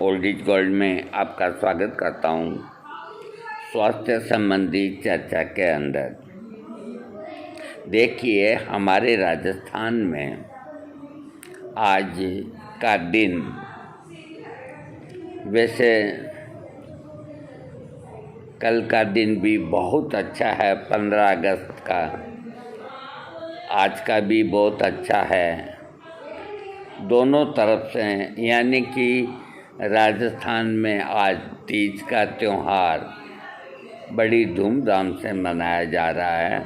Old is gold में आपका स्वागत करता हूँ। स्वास्थ्य संबंधी चर्चा के अंदर देखिए, हमारे राजस्थान में आज का दिन वैसे कल का दिन भी बहुत अच्छा है, 15 अगस्त का। आज का भी बहुत अच्छा है दोनों तरफ से, यानी कि राजस्थान में आज तीज का त्यौहार बड़ी धूमधाम से मनाया जा रहा है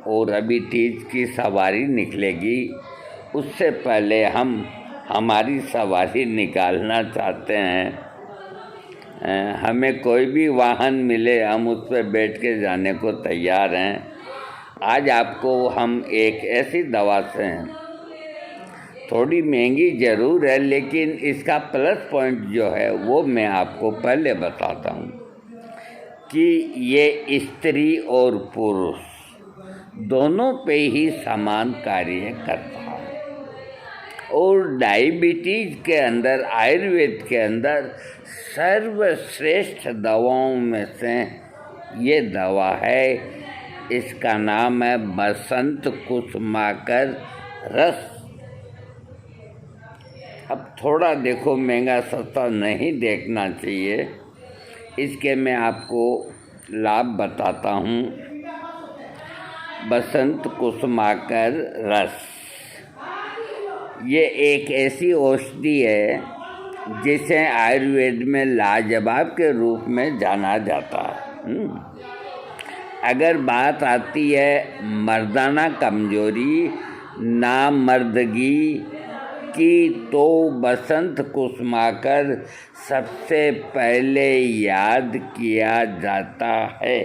और अभी तीज की सवारी निकलेगी। उससे पहले हम हमारी सवारी निकालना चाहते हैं। हमें कोई भी वाहन मिले, हम उस पर बैठ के जाने को तैयार हैं। आज आपको हम एक ऐसी दवा से, थोड़ी महंगी ज़रूर है, लेकिन इसका प्लस पॉइंट जो है वो मैं आपको पहले बताता हूँ कि ये स्त्री और पुरुष दोनों पे ही समान कार्य करता है। और डायबिटीज़ के अंदर, आयुर्वेद के अंदर सर्वश्रेष्ठ दवाओं में से ये दवा है। इसका नाम है बसंत कुसुमाकर रस। अब थोड़ा देखो, महंगा सस्ता नहीं देखना चाहिए। इसके मैं आपको लाभ बताता हूँ। बसंत कुसुमाकर रस ये एक ऐसी औषधि है जिसे आयुर्वेद में लाजवाब के रूप में जाना जाता है। अगर बात आती है मर्दाना कमजोरी, नामर्दगी की, तो बसंत कुसुमाकर सबसे पहले याद किया जाता है।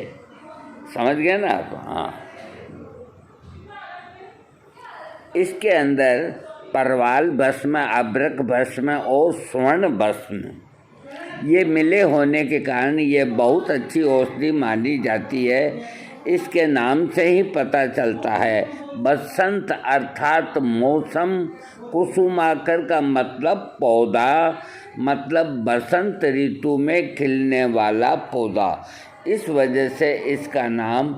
समझ गए ना आप? हाँ, इसके अंदर परवाल भस्म, अभ्रक भस्म और स्वर्ण भस्म ये मिले होने के कारण ये बहुत अच्छी औषधि मानी जाती है। इसके नाम से ही पता चलता है। बसंत अर्थात मौसम, कुसुमाकर का मतलब पौधा, मतलब बसंत ऋतु में खिलने वाला पौधा। इस वजह से इसका नाम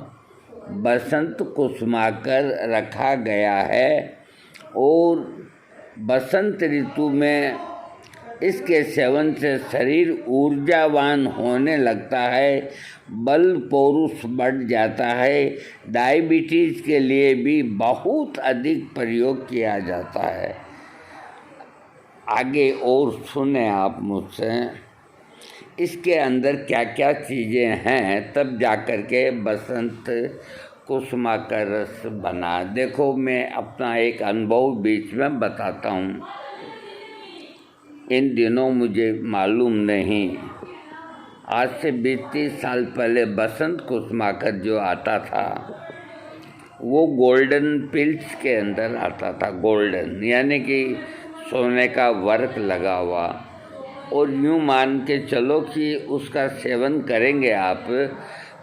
बसंत कुसुमाकर रखा गया है। और बसंत ऋतु में इसके सेवन से शरीर ऊर्जावान होने लगता है, बल पौरुष बढ़ जाता है। डायबिटीज़ के लिए भी बहुत अधिक प्रयोग किया जाता है। आगे और सुने आप मुझसे, इसके अंदर क्या क्या चीज़ें हैं, तब जाकर के बसंत कुसुमाकर रस बना। देखो, मैं अपना एक अनुभव बीच में बताता हूँ। इन दिनों मुझे मालूम नहीं, आज से 20-30 साल पहले बसंत कुसुमाकर जो आता था वो गोल्डन पिल्स के अंदर आता था। गोल्डन यानी कि सोने का वर्क लगा हुआ। और यूँ मान के चलो कि उसका सेवन करेंगे आप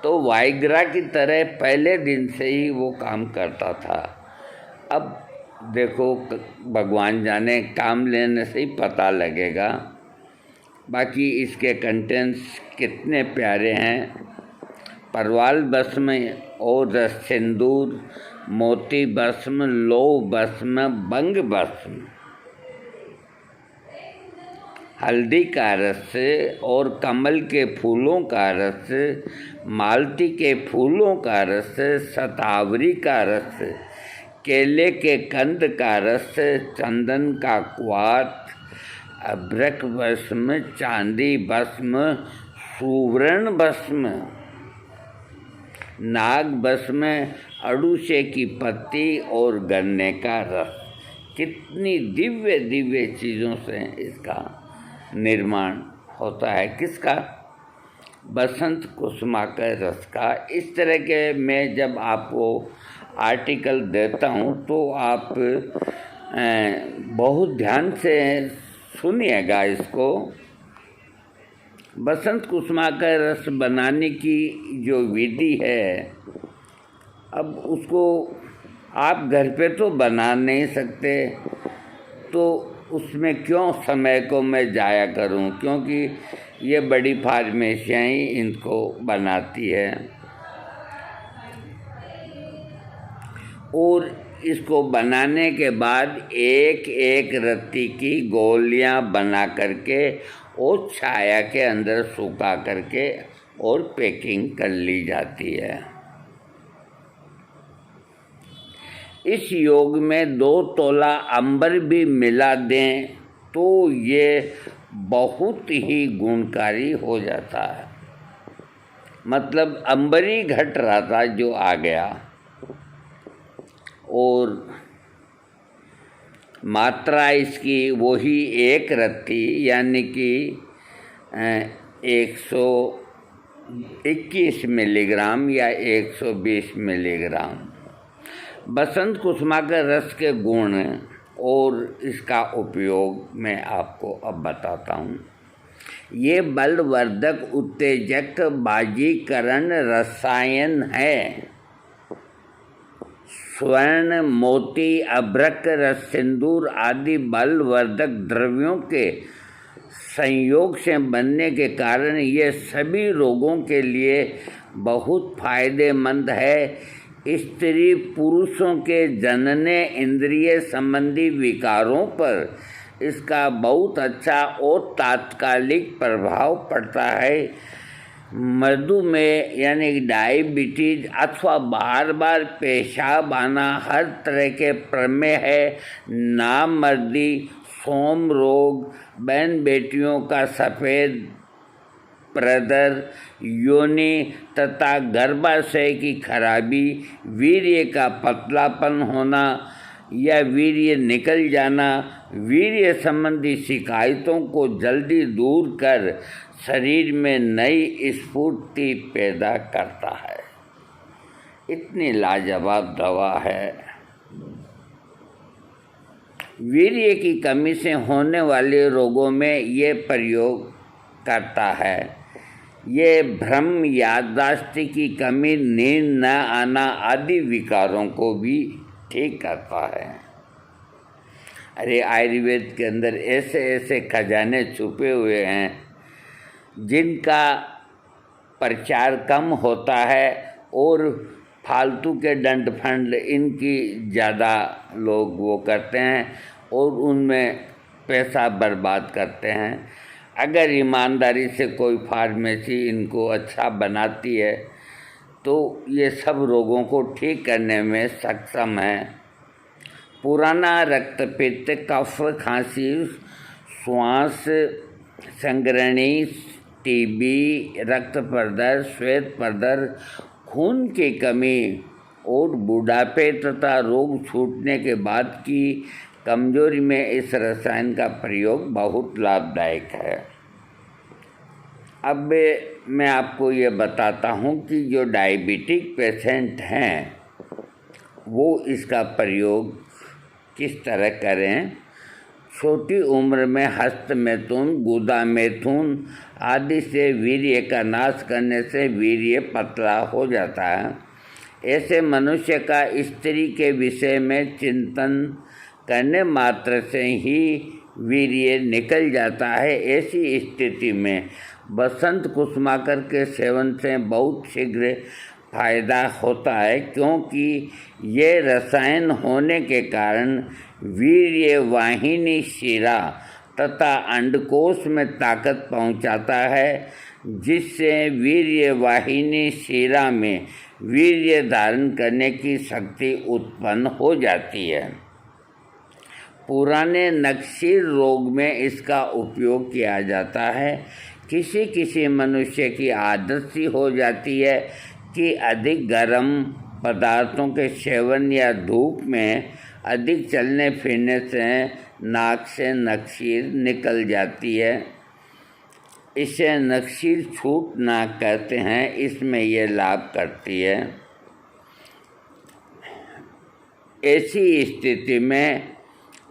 तो वाइग्रा की तरह पहले दिन से ही वो काम करता था। अब देखो, भगवान जाने, काम लेने से ही पता लगेगा। बाकी इसके कंटेंट्स कितने प्यारे हैं। परवाल भस्म और रस सिंदूर, मोती भस्म, लौह भस्म, बंग भस्म, हल्दी का रस और कमल के फूलों का रस, मालती के फूलों का रस, शतावरी का रस, केले के कंद का रस, चंदन का क्वाथ, अभ्रक भस्म, चांदी भस्म, सुवर्ण भस्म, नाग भस्म, अड़ूसे की पत्ती और गन्ने का रस। कितनी दिव्य दिव्य चीज़ों से इसका निर्माण होता है। किसका? बसंत कुसुमाकर रस का। इस तरह के मैं जब आपको आर्टिकल देता हूँ तो आप बहुत ध्यान से सुनिएगा इसको। बसंत कुसुमाकर रस बनाने की जो विधि है, अब उसको आप घर पे तो बना नहीं सकते, तो उसमें क्यों समय को मैं जाया करूं, क्योंकि ये बड़ी फार्मेसियाँ ही इनको बनाती है और इसको बनाने के बाद एक एक रत्ती की गोलियां बना करके और छाया के अंदर सुखा करके और पैकिंग कर ली जाती है। इस योग में 2 तोला अंबर भी मिला दें तो ये बहुत ही गुणकारी हो जाता है। मतलब अंबर ही घट रहा था जो आ गया, और मात्रा इसकी वही 1 रत्ती यानी कि 121 मिलीग्राम या 120 मिलीग्राम। बसंत कुसुमा के रस के गुण और इसका उपयोग मैं आपको अब बताता हूँ। ये बलवर्धक, उत्तेजक, बाजीकरण रसायन है। स्वर्ण, मोती, अभ्रक, रस सिंदूर आदि बलवर्धक द्रव्यों के संयोग से बनने के कारण ये सभी रोगों के लिए बहुत फायदेमंद है। स्त्री पुरुषों के जनने इंद्रिय संबंधी विकारों पर इसका बहुत अच्छा और तात्कालिक प्रभाव पड़ता है। मधुमेह यानी डायबिटीज अथवा बार बार पेशाब आना, हर तरह के प्रमेह, नामर्दी, सोम रोग, बहन बेटियों का सफ़ेद प्रदर, योनि तथा गर्भाशय की खराबी, वीर्य का पतलापन होना या वीर्य निकल जाना, वीर्य संबंधी शिकायतों को जल्दी दूर कर शरीर में नई स्फूर्ति पैदा करता है। इतनी लाजवाब दवा है। वीर्य की कमी से होने वाले रोगों में ये प्रयोग करता है। ये भ्रम, याददाश्त की कमी, नींद न आना आदि विकारों को भी ठीक करता है। अरे आयुर्वेद के अंदर ऐसे ऐसे खजाने छुपे हुए हैं जिनका प्रचार कम होता है और फालतू के दंड फंड इनकी ज़्यादा लोग वो करते हैं और उनमें पैसा बर्बाद करते हैं। अगर ईमानदारी से कोई फार्मेसी इनको अच्छा बनाती है तो ये सब रोगों को ठीक करने में सक्षम है। पुराना रक्तपित्त, कफ, खांसी, श्वास संग्रहणी, टीबी, रक्त प्रदर, श्वेत प्रदर, खून की कमी और बुढ़ापे तथा रोग छूटने के बाद की कमजोरी में इस रसायन का प्रयोग बहुत लाभदायक है। अब मैं आपको ये बताता हूँ कि जो डायबिटिक पेशेंट हैं वो इसका प्रयोग किस तरह करें। छोटी उम्र में हस्त मैथुन, गुदा मैथुन आदि से वीर्य का नाश करने से वीर्य पतला हो जाता है। ऐसे मनुष्य का स्त्री के विषय में चिंतन करने मात्र से ही वीर्य निकल जाता है। ऐसी स्थिति में बसंत कुसुमाकर के सेवन से बहुत शीघ्र फायदा होता है, क्योंकि ये रसायन होने के कारण वीर्य वाहिनी शिरा तथा अंडकोश में ताकत पहुंचाता है, जिससे वीर्य वाहिनी शिरा में वीर्य धारण करने की शक्ति उत्पन्न हो जाती है। पुराने नक्सीर रोग में इसका उपयोग किया जाता है। किसी किसी मनुष्य की आदत सी हो जाती है कि अधिक गर्म पदार्थों के सेवन या धूप में अधिक चलने फिरने से नाक से नक्सीर निकल जाती है। इसे नक्सीर छूट नाक कहते हैं। इसमें यह लाभ करती है। ऐसी स्थिति में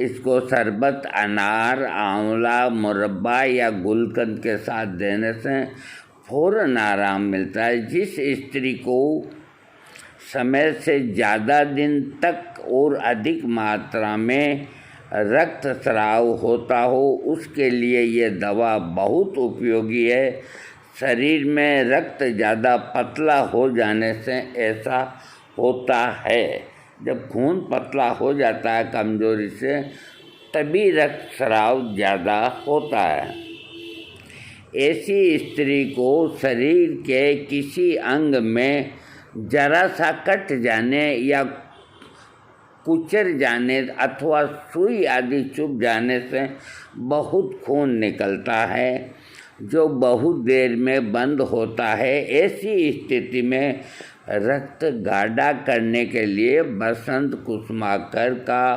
इसको शरबत, अनार, आंवला, मुरब्बा या गुलकंद के साथ देने से फौरन आराम मिलता है। जिस स्त्री को समय से ज़्यादा दिन तक और अधिक मात्रा में रक्त स्राव होता हो उसके लिए ये दवा बहुत उपयोगी है। शरीर में रक्त ज़्यादा पतला हो जाने से ऐसा होता है। जब खून पतला हो जाता है कमजोरी से तभी रक्त स्राव ज़्यादा होता है। ऐसी स्त्री को शरीर के किसी अंग में जरा सा कट जाने या कुचर जाने अथवा सुई आदि चुभ जाने से बहुत खून निकलता है जो बहुत देर में बंद होता है। ऐसी स्थिति में रक्त गाढ़ा करने के लिए बसंत कुसुमाकर का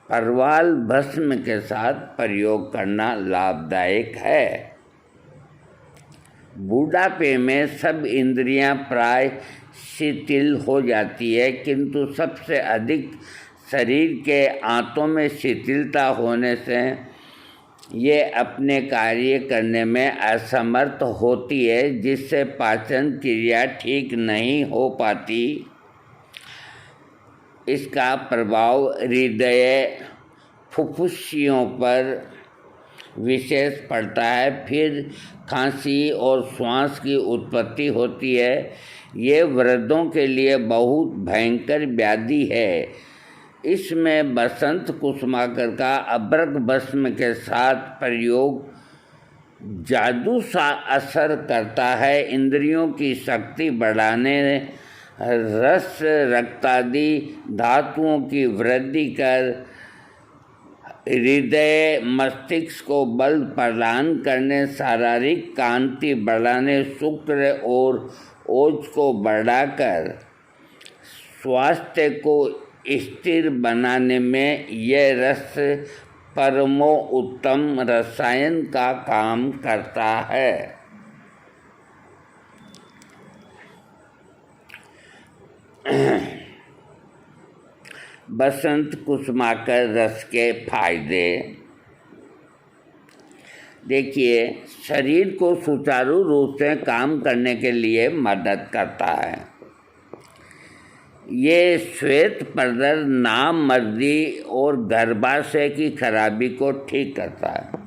परवाल भस्म के साथ प्रयोग करना लाभदायक है। बुढ़ापे में सब इंद्रियां प्राय शिथिल हो जाती है, किंतु सबसे अधिक शरीर के आंतों में शिथिलता होने से ये अपने कार्य करने में असमर्थ होती है, जिससे पाचन क्रिया ठीक नहीं हो पाती। इसका प्रभाव हृदय फुफ्फुसियों पर विशेष पड़ता है। फिर खांसी और श्वास की उत्पत्ति होती है। ये वृद्धों के लिए बहुत भयंकर व्याधि है। इसमें बसंत कुसुमाकर का अभ्रक भस्म के साथ प्रयोग जादू सा असर करता है। इंद्रियों की शक्ति बढ़ाने, रस रक्तादि धातुओं की वृद्धि कर, हृदय मस्तिष्क को बल प्रदान करने, शारीरिक कांति बढ़ाने, शुक्र और ओज को बढ़ाकर स्वास्थ्य को स्थिर बनाने में यह रस परमो उत्तम रसायन का काम करता है। बसंत कुसुमाकर रस के फायदे देखिए, शरीर को सुचारू रूप से काम करने के लिए मदद करता है। ये श्वेत प्रदर, नामर्दी और गर्भाशय की खराबी को ठीक करता है।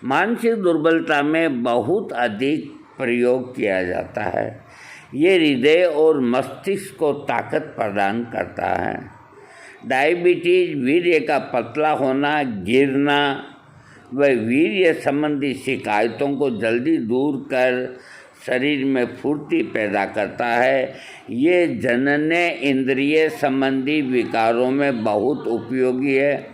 मानसिक दुर्बलता में बहुत अधिक प्रयोग किया जाता है। ये हृदय और मस्तिष्क को ताकत प्रदान करता है। डायबिटीज, वीर्य का पतला होना, गिरना व वीर्य संबंधी शिकायतों को जल्दी दूर कर शरीर में फुर्ती पैदा करता है। ये जनने इंद्रिय संबंधी विकारों में बहुत उपयोगी है।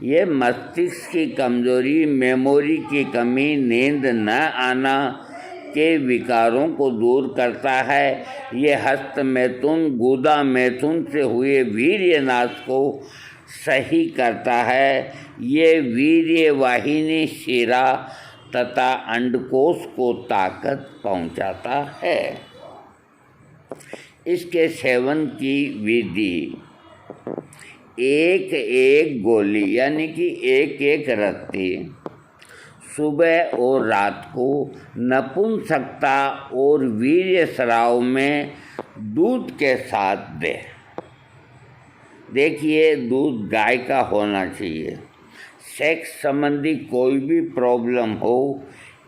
ये मस्तिष्क की कमजोरी, मेमोरी की कमी, नींद न आना के विकारों को दूर करता है। ये हस्त मैथुन, गुदा मैथुन से हुए वीर्यनाश को सही करता है। ये वीर्य वाहिनी, शिरा तथा अंडकोश को ताकत पहुंचाता है। इसके सेवन की विधि, एक एक गोली यानी कि एक एक रत्ती सुबह और रात को नपुंसकता और वीर्य स्राव में दूध के साथ दें। देखिए, दूध गाय का होना चाहिए। सेक्स संबंधी कोई भी प्रॉब्लम हो,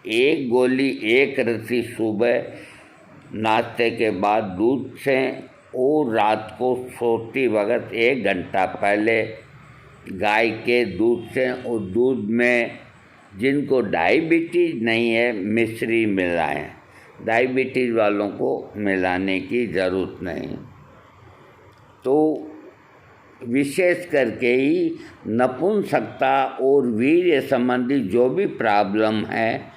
एक गोली एक रत्ती सुबह नाश्ते के बाद दूध से और रात को सोती वक्त 1 घंटा पहले गाय के दूध से, और दूध में जिनको डायबिटीज़ नहीं है मिश्री मिलाएं। डायबिटीज़ वालों को मिलाने की ज़रूरत नहीं। तो विशेष करके ही नपुंसकता और वीर्य संबंधी जो भी प्रॉब्लम है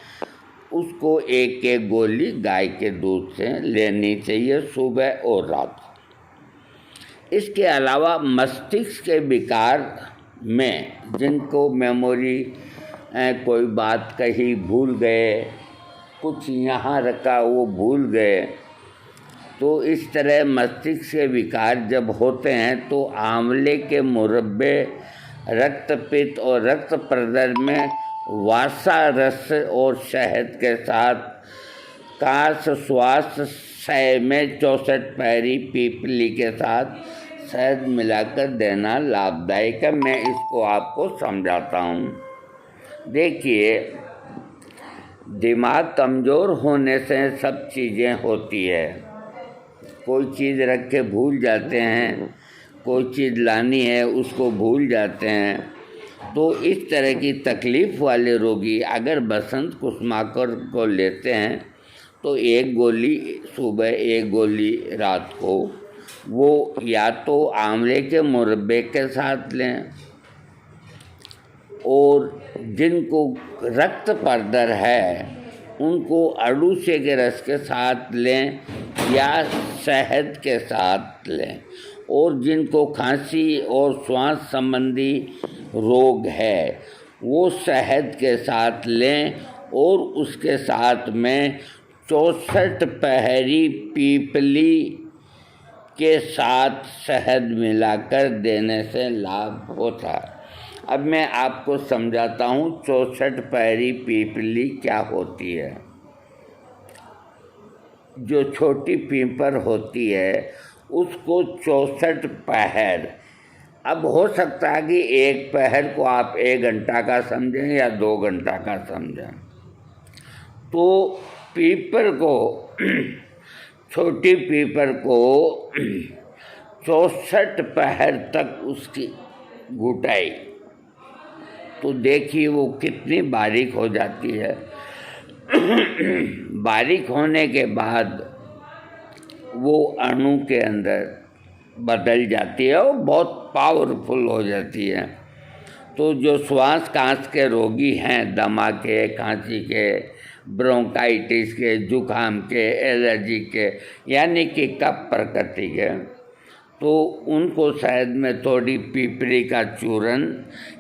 उसको एक एक गोली गाय के दूध से लेनी चाहिए सुबह और रात को। इसके अलावा मस्तिष्क के विकार में जिनको मेमोरी, कोई बात कही भूल गए, कुछ यहाँ रखा वो भूल गए, तो इस तरह मस्तिष्क के विकार जब होते हैं तो आंवले के मुरब्बे, रक्तपित्त और रक्त प्रदर में वासा रस और शहद के साथ काश, श्वास, सय में 64 पैरी पीपली के साथ शहद मिलाकर देना लाभदायक है। मैं इसको आपको समझाता हूँ। देखिए, दिमाग कमज़ोर होने से सब चीज़ें होती है। कोई चीज़ रख के भूल जाते हैं, कोई चीज़ लानी है उसको भूल जाते हैं। तो इस तरह की तकलीफ़ वाले रोगी अगर बसंत कुसुमाकर को लेते हैं तो एक गोली सुबह, एक गोली रात को, वो या तो आंवले के मुरब्बे के साथ लें, और जिनको रक्त परदर है उनको अड़ूसे के रस के साथ लें या शहद के साथ लें, और जिनको खांसी और श्वास संबंधी रोग है वो शहद के साथ लें, और उसके साथ में 64 पहरी पीपली के साथ शहद मिलाकर देने से लाभ होता है। अब मैं आपको समझाता हूँ 64 पहरी पीपली क्या होती है। जो छोटी पीपल होती है उसको 64 पहर, अब हो सकता है कि एक पहर को आप 1 घंटा का समझें या 2 घंटा का समझें। तो पीपल को छोटी पीपल को 64 पहर तक उसकी घुटाई, तो देखिए वो कितनी बारीक हो जाती है। बारीक होने के बाद वो अणु के अंदर बदल जाती है और बहुत पावरफुल हो जाती है। तो जो श्वास कांस के रोगी हैं, दमा के, खांसी के, ब्रोंकाइटिस के, जुकाम के, एलर्जी के, यानी कि कफ प्रकृति के, तो उनको शहद में थोड़ी पीपली का चूरन,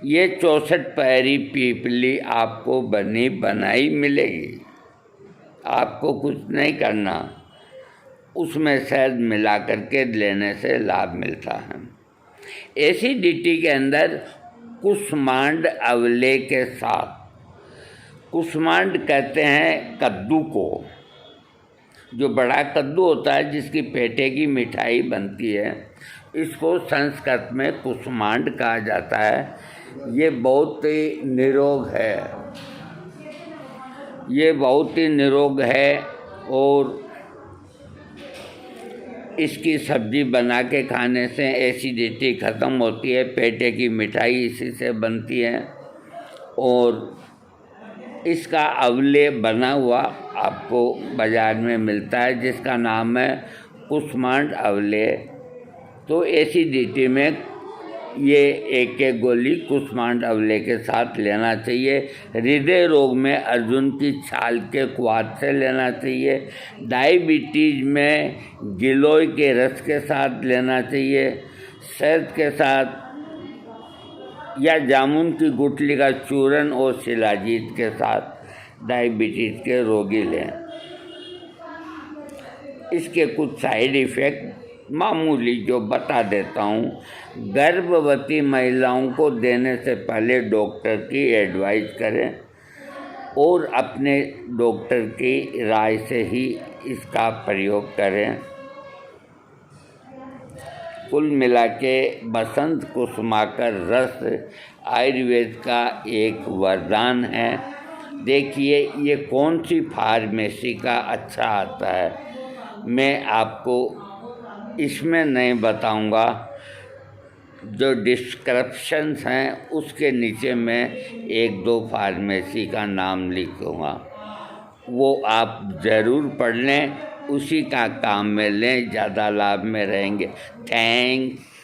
ये 64 पहरी पीपली आपको बनी बनाई मिलेगी। आपको कुछ नहीं करना, उसमें शहद मिला करके लेने से लाभ मिलता है। एसिडिटी के अंदर कुष्मांड अवले के साथ, कुष्मांड कहते हैं कद्दू को, जो बड़ा कद्दू होता है जिसकी पेठे की मिठाई बनती है, इसको संस्कृत में कुष्मांड कहा जाता है। ये बहुत ही निरोग है, ये बहुत ही निरोग है, और इसकी सब्ज़ी बना के खाने से एसिडिटी ख़त्म होती है। पेठे की मिठाई इसी से बनती है, और इसका अवले बना हुआ आपको बाज़ार में मिलता है जिसका नाम है कुष्मांड अवले। तो एसिडिटी में ये 1-1 गोली कुष्मांड अवले के साथ लेना चाहिए। हृदय रोग में अर्जुन की छाल के क्वाथ से लेना चाहिए। डायबिटीज़ में गिलोय के रस के साथ लेना चाहिए। शहद के साथ या जामुन की गुठली का चूरन और शिलाजीत के साथ डायबिटीज़ के रोगी लें। इसके कुछ साइड इफ़ेक्ट मामूली जो बता देता हूँ। गर्भवती महिलाओं को देने से पहले डॉक्टर की एडवाइस करें, और अपने डॉक्टर की राय से ही इसका प्रयोग करें। कुल मिला के बसंत कुसुमाकर रस आयुर्वेद का एक वरदान है। देखिए ये कौन सी फार्मेसी का अच्छा आता है, मैं आपको इसमें नहीं बताऊंगा। जो डिस्क्रिप्शंस हैं उसके नीचे मैं 1-2 फार्मेसी का नाम लिखूँगा, वो आप ज़रूर पढ़ लें, उसी का काम में लें, ज़्यादा लाभ में रहेंगे। थैंक्स।